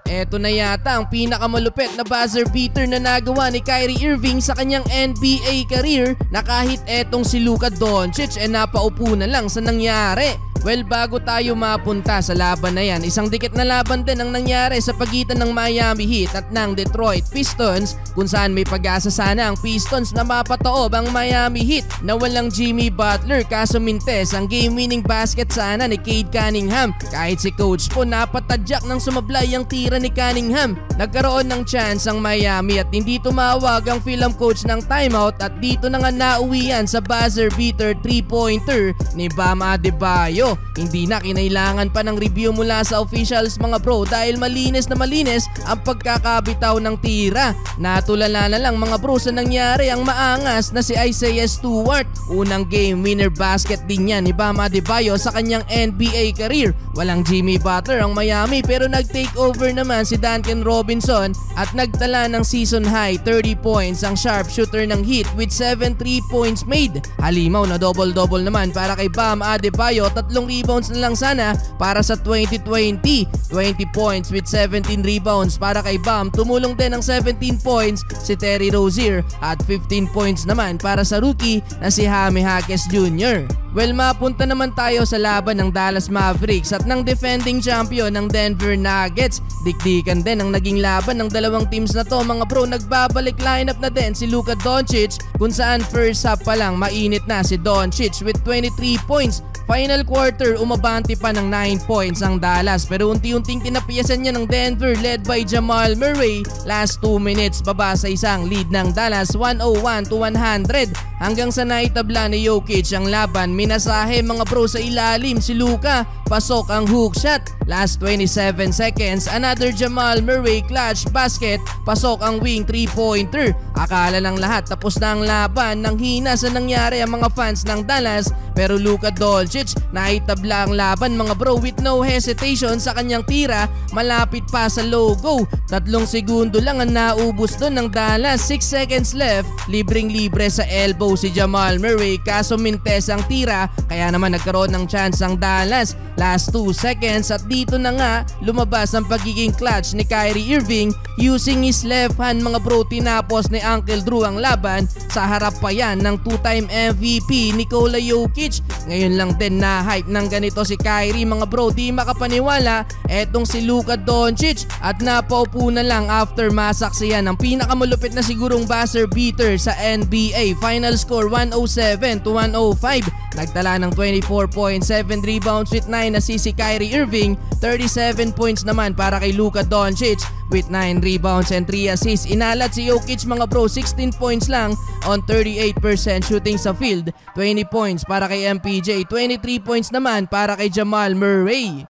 Eto na yata ang pinakamalupit na buzzer beater na nagawa ni Kyrie Irving sa kanyang NBA career na kahit etong si Luka Doncic napaupo na lang sa nangyari. Well, bago tayo mapunta sa laban na yan, isang dikit na laban din ang nangyari sa pagitan ng Miami Heat at ng Detroit Pistons, kung saan may pag-asa sana ang Pistons na mapataob ang Miami Heat na walang Jimmy Butler, kaso mintes ang game-winning basket sana ni Cade Cunningham. Kahit si coach po napatadyak ng sumablay ang tira ni Cunningham, nagkaroon ng chance ang Miami at hindi tumawag ang film coach ng timeout at dito na nga nauwian sa buzzer beater 3-pointer ni Bam Adebayo. Hindi na kinailangan pa ng review mula sa officials mga bro dahil malinis na malinis ang pagkakabitaw ng tira. Natulala na lang mga bro sa nangyari ang maangas na si Isaiah Stewart. Unang game winner basket din yan ni Bam Adebayo sa kanyang NBA career. Walang Jimmy Butler ang Miami pero nag-take over naman si Duncan Robinson at nagtala ng season high 30 points ang sharpshooter ng Heat with 7 3 points made. Halimaw na double-double naman para kay Bam Adebayo, 3 rebounds na lang sana para sa 2020. 20 points with 17 rebounds para kay Bam. Tumulong din ng 17 points si Terry Rozier at 15 points naman para sa rookie na si Jaime Jaquez Jr. Well, mapunta naman tayo sa laban ng Dallas Mavericks at ng defending champion ng Denver Nuggets. Dikdikan din ang naging laban ng dalawang teams na to mga bro. Nagbabalik lineup na din si Luka Doncic kung saan first half pa lang mainit na si Doncic with 23 points. Final quarter, umabante pa ng 9 points ang Dallas pero unti-unting tinapiyasan niya ng Denver led by Jamal Murray. Last 2 minutes baba sa isang lead ng Dallas 101-100 hanggang sa naitabla ni Jokic ang laban. Minasahe mga bro sa ilalim si Luka, pasok ang hook shot. Last 27 seconds, another Jamal Murray clutch basket, pasok ang wing 3-pointer. Akala ng lahat tapos na ang laban, nang hina sa nangyari ang mga fans ng Dallas pero Luka Doncic naitabla ang laban mga bro with no hesitation sa kanyang tira malapit pa sa logo. 3 segundo lang ang naubos doon ng Dallas, 6 seconds left, libreng-libre sa elbow si Jamal Murray kaso mintes ang tira kaya naman nagkaroon ng chance ang Dallas. Last 2 seconds at dito na nga lumabas ang pagiging clutch ni Kyrie Irving using his left hand mga bro. Tinapos ni Uncle Drew ang laban sa harap pa yan ng 2-time MVP Nikola Jokic. Ngayon lang din na hype ng ganito si Kyrie mga bro, di makapaniwala etong si Luka Doncic at napaupo na lang after masaksiyan ang pinakamalupit na sigurong buzzer beater sa NBA. Final score 107-105. Nagtala ng 24.7 rebounds with 9 assists si Kyrie Irving, 37 points naman para kay Luka Doncic with 9 rebounds and 3 assists. Inalat si Jokic mga bro, 16 points lang on 38% shooting sa field, 20 points para kay MPJ, 23 points naman para kay Jamal Murray.